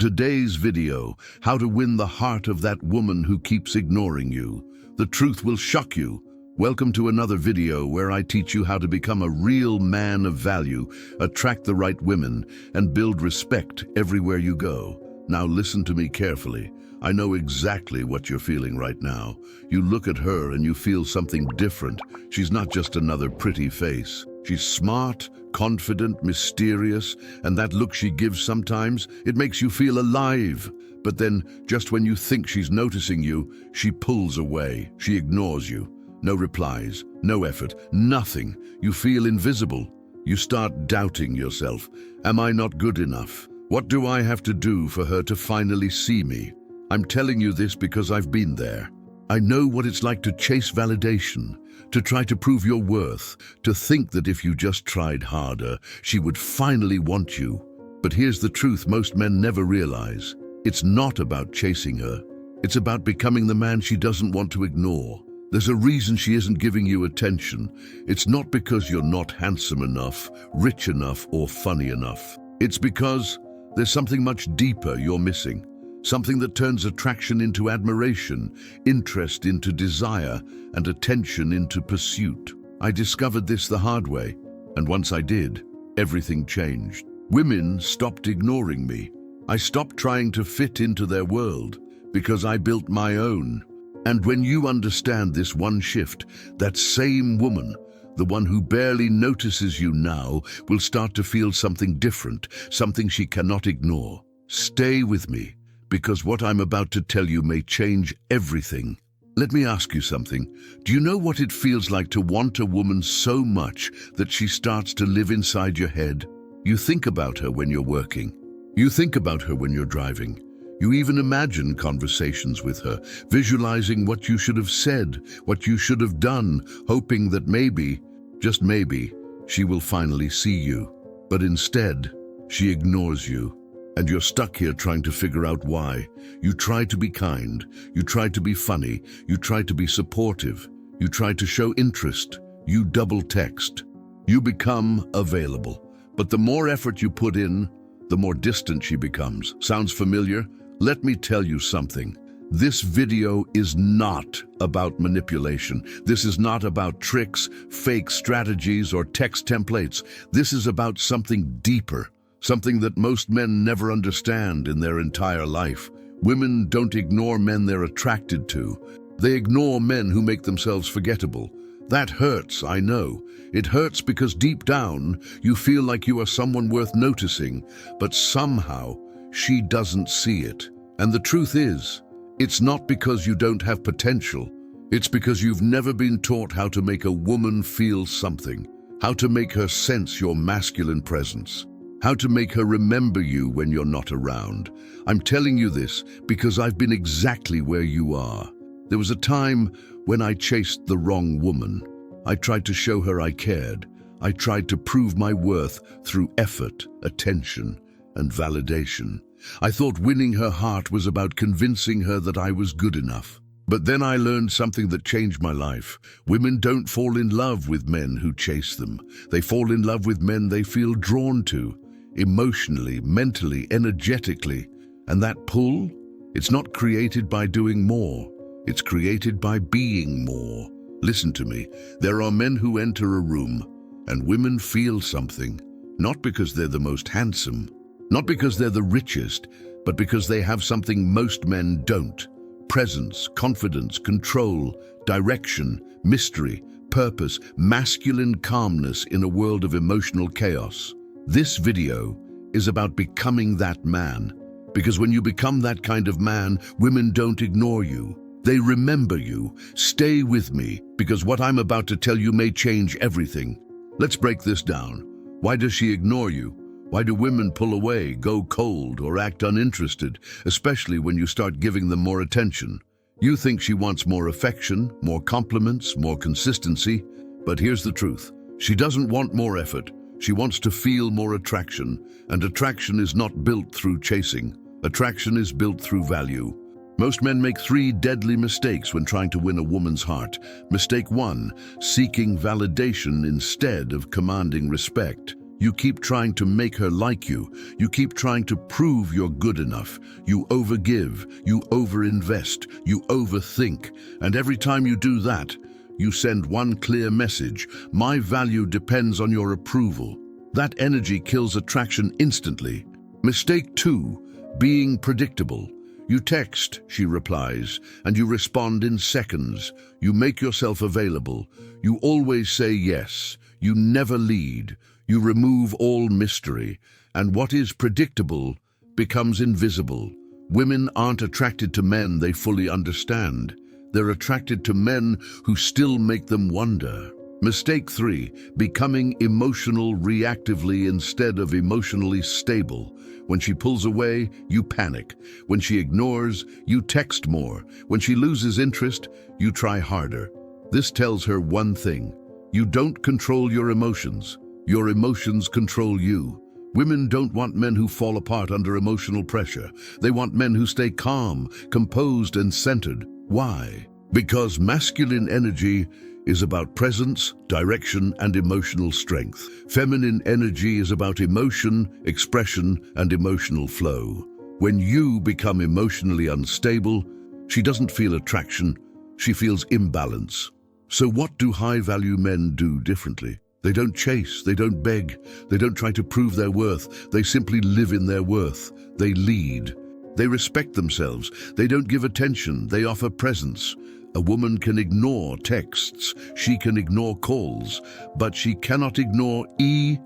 Today's video, how to win the heart of that woman who keeps ignoring you. The truth will shock you. Welcome to another video where I teach you how to become a real man of value, attract the right women, and build respect everywhere you go. Now listen to me carefully. I know exactly what you're feeling right now. You look at her and you feel something different. She's not just another pretty face. She's smart, confident, mysterious, and that look she gives sometimes, it makes you feel alive. But then, just when you think she's noticing you, she pulls away. She ignores you. No replies, no effort, nothing. You feel invisible. You start doubting yourself. Am I not good enough? What do I have to do for her to finally see me? I'm telling you this because I've been there. I know what it's like to chase validation, to try to prove your worth, to think that if you just tried harder, she would finally want you. But here's the truth most men never realize. It's not about chasing her. It's about becoming the man she doesn't want to ignore. There's a reason she isn't giving you attention. It's not because you're not handsome enough, rich enough, or funny enough. It's because there's something much deeper you're missing. Something that turns attraction into admiration, interest into desire, and attention into pursuit. I discovered this the hard way, and once I did, everything changed. Women stopped ignoring me. I stopped trying to fit into their world because I built my own. And when you understand this one shift, that same woman, the one who barely notices you now, will start to feel something different, something she cannot ignore. Stay with me, because what I'm about to tell you may change everything. Let me ask you something. Do you know what it feels like to want a woman so much that she starts to live inside your head? You think about her when you're working. You think about her when you're driving. You even imagine conversations with her, visualizing what you should have said, what you should have done, hoping that maybe, just maybe, she will finally see you. But instead, she ignores you. And you're stuck here trying to figure out why. You try to be kind, you try to be funny, you try to be supportive, you try to show interest, you double text. You become available. But the more effort you put in, the more distant she becomes. Sounds familiar? Let me tell you something. This video is not about manipulation. This is not about tricks, fake strategies, or text templates. This is about something deeper. Something that most men never understand in their entire life. Women don't ignore men they're attracted to. They ignore men who make themselves forgettable. That hurts, I know. It hurts because deep down, you feel like you are someone worth noticing, but somehow, she doesn't see it. And the truth is, it's not because you don't have potential. It's because you've never been taught how to make a woman feel something, how to make her sense your masculine presence. How to make her remember you when you're not around. I'm telling you this because I've been exactly where you are. There was a time when I chased the wrong woman. I tried to show her I cared. I tried to prove my worth through effort, attention, and validation. I thought winning her heart was about convincing her that I was good enough. But then I learned something that changed my life. Women don't fall in love with men who chase them. They fall in love with men they feel drawn to. Emotionally, mentally, energetically. And that pull, it's not created by doing more. It's created by being more. Listen to me. There are men who enter a room and women feel something, not because they're the most handsome, not because they're the richest, but because they have something most men don't. Presence, confidence, control, direction, mystery, purpose, masculine calmness in a world of emotional chaos. This video is about becoming that man, because when you become that kind of man, women don't ignore you. They remember you. Stay with me, because what I'm about to tell you may change everything. Let's break this down. Why does she ignore you? Why do women pull away, go cold, or act uninterested, especially when you start giving them more attention? You think she wants more affection, more compliments, more consistency, but here's the truth. She doesn't want more effort. She wants to feel more attraction, and attraction is not built through chasing. Attraction is built through value. Most men make 3 deadly mistakes when trying to win a woman's heart. Mistake 1, seeking validation instead of commanding respect. You keep trying to make her like you. You keep trying to prove you're good enough. You overgive, you overinvest, you overthink. And every time you do that, you send one clear message: my value depends on your approval. That energy kills attraction instantly. Mistake 2, being predictable. You text, she replies, and you respond in seconds. You make yourself available. You always say yes. You never lead. You remove all mystery. And what is predictable becomes invisible. Women aren't attracted to men they fully understand. They're attracted to men who still make them wonder. Mistake 3, becoming emotional reactively instead of emotionally stable. When she pulls away, you panic. When she ignores, you text more. When she loses interest, you try harder. This tells her one thing: you don't control your emotions. Your emotions control you. Women don't want men who fall apart under emotional pressure. They want men who stay calm, composed, and centered. Why? Because masculine energy is about presence, direction, and emotional strength. Feminine energy is about emotion, expression, and emotional flow. When you become emotionally unstable, she doesn't feel attraction, she feels imbalance. So what do high-value men do differently? They don't chase, they don't beg, they don't try to prove their worth. They simply live in their worth. They lead. They respect themselves. They don't give attention, they offer presence. A woman can ignore texts, she can ignore calls, but she cannot ignore energy.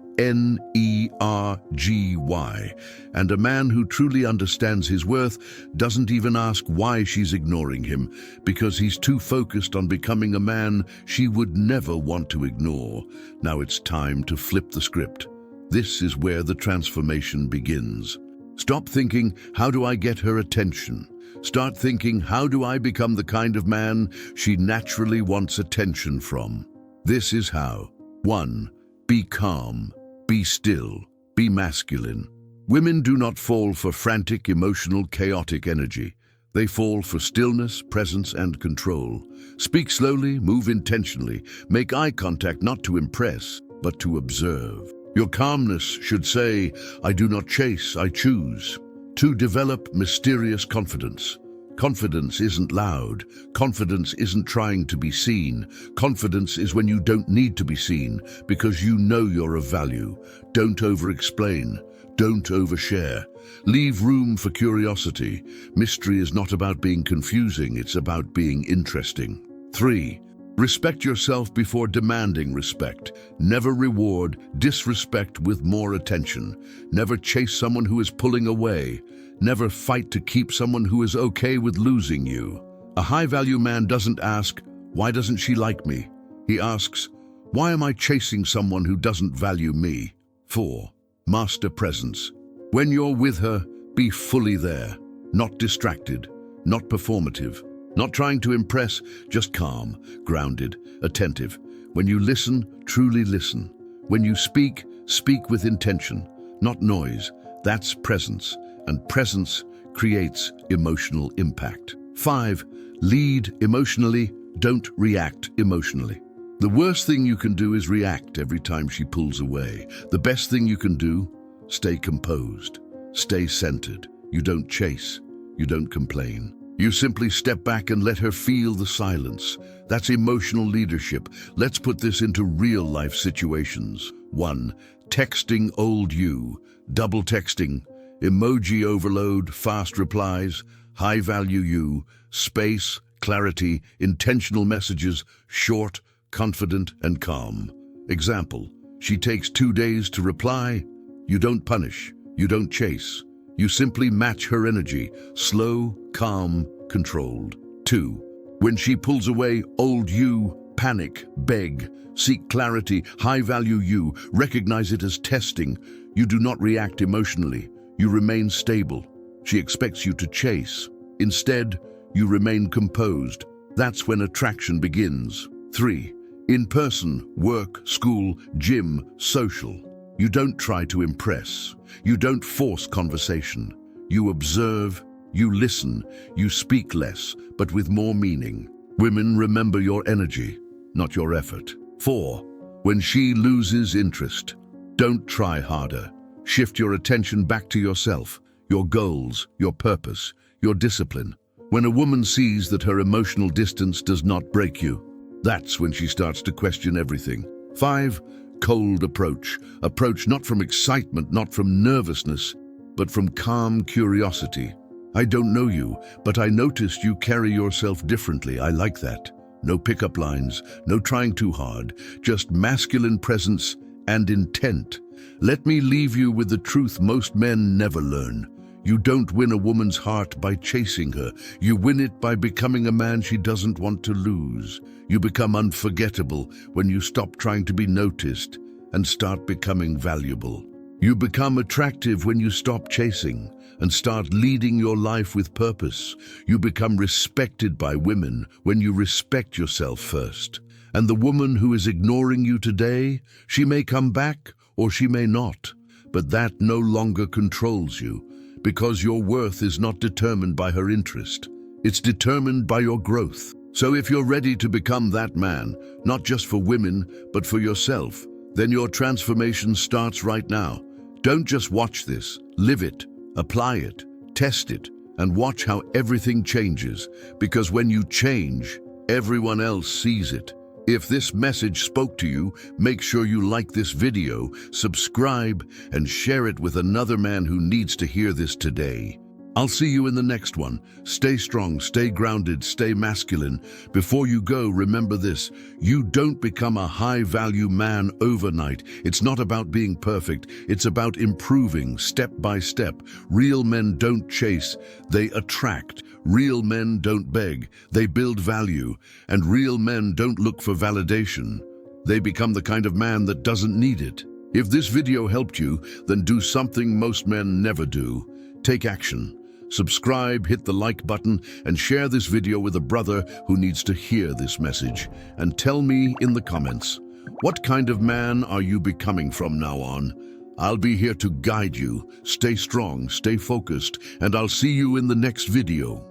And a man who truly understands his worth doesn't even ask why she's ignoring him, because he's too focused on becoming a man she would never want to ignore. Now it's time to flip the script. This is where the transformation begins. Stop thinking, how do I get her attention? Start thinking, how do I become the kind of man she naturally wants attention from? This is how. 1. Be calm. Be still. Be masculine. Women do not fall for frantic, emotional, chaotic energy. They fall for stillness, presence, and control. Speak slowly, move intentionally. Make eye contact not to impress, but to observe. Your calmness should say, I do not chase, I choose. 2. Develop mysterious confidence. Confidence isn't loud. Confidence isn't trying to be seen. Confidence is when you don't need to be seen because you know you're of value. Don't over-explain. Don't overshare. Leave room for curiosity. Mystery is not about being confusing, it's about being interesting. 3. Respect yourself before demanding respect. Never reward disrespect with more attention. Never chase someone who is pulling away. Never fight to keep someone who is okay with losing you. A high-value man doesn't ask, why doesn't she like me? He asks, why am I chasing someone who doesn't value me? 4. Master presence. When you're with her, be fully there. Not distracted, not performative. Not trying to impress, just calm, grounded, attentive. When you listen, truly listen. When you speak, speak with intention, not noise. That's presence, and presence creates emotional impact. 5. Lead emotionally, don't react emotionally. The worst thing you can do is react every time she pulls away. The best thing you can do, stay composed, stay centered. You don't chase, you don't complain. You simply step back and let her feel the silence. That's emotional leadership. Let's put this into real-life situations. 1. Texting old you. Double texting. Emoji overload, fast replies, high-value you, space, clarity, intentional messages, short, confident, and calm. Example, she takes 2 days to reply. You don't punish. You don't chase. You simply match her energy, slow, calm, controlled. 2. When she pulls away, old you, panic, beg, seek clarity, high-value you, recognize it as testing. You do not react emotionally. You remain stable. She expects you to chase. Instead, you remain composed. That's when attraction begins. 3. In person, work, school, gym, social. You don't try to impress. You don't force conversation. You observe, you listen, you speak less, but with more meaning. Women remember your energy, not your effort. 4. When she loses interest. Don't try harder. Shift your attention back to yourself, your goals, your purpose, your discipline. When a woman sees that her emotional distance does not break you, that's when she starts to question everything. 5. Cold approach. Approach not from excitement, not from nervousness, but from calm curiosity. I don't know you, but I noticed you carry yourself differently. I like that. No pickup lines, no trying too hard, just masculine presence and intent. Let me leave you with the truth most men never learn. You don't win a woman's heart by chasing her. You win it by becoming a man she doesn't want to lose. You become unforgettable when you stop trying to be noticed and start becoming valuable. You become attractive when you stop chasing and start leading your life with purpose. You become respected by women when you respect yourself first. And the woman who is ignoring you today, she may come back or she may not, but that no longer controls you, because your worth is not determined by her interest. It's determined by your growth. So if you're ready to become that man, not just for women, but for yourself, then your transformation starts right now. Don't just watch this, live it, apply it, test it, and watch how everything changes, because when you change, everyone else sees it. If this message spoke to you, make sure you like this video, subscribe, and share it with another man who needs to hear this today. I'll see you in the next one. Stay strong, stay grounded, stay masculine. Before you go, remember this: you don't become a high-value man overnight. It's not about being perfect. It's about improving step by step. Real men don't chase, they attract. Real men don't beg, they build value. And real men don't look for validation. They become the kind of man that doesn't need it. If this video helped you, then do something most men never do. Take action. Subscribe, hit the like button, and share this video with a brother who needs to hear this message. And tell me in the comments, what kind of man are you becoming from now on? I'll be here to guide you. Stay strong, stay focused, and I'll see you in the next video.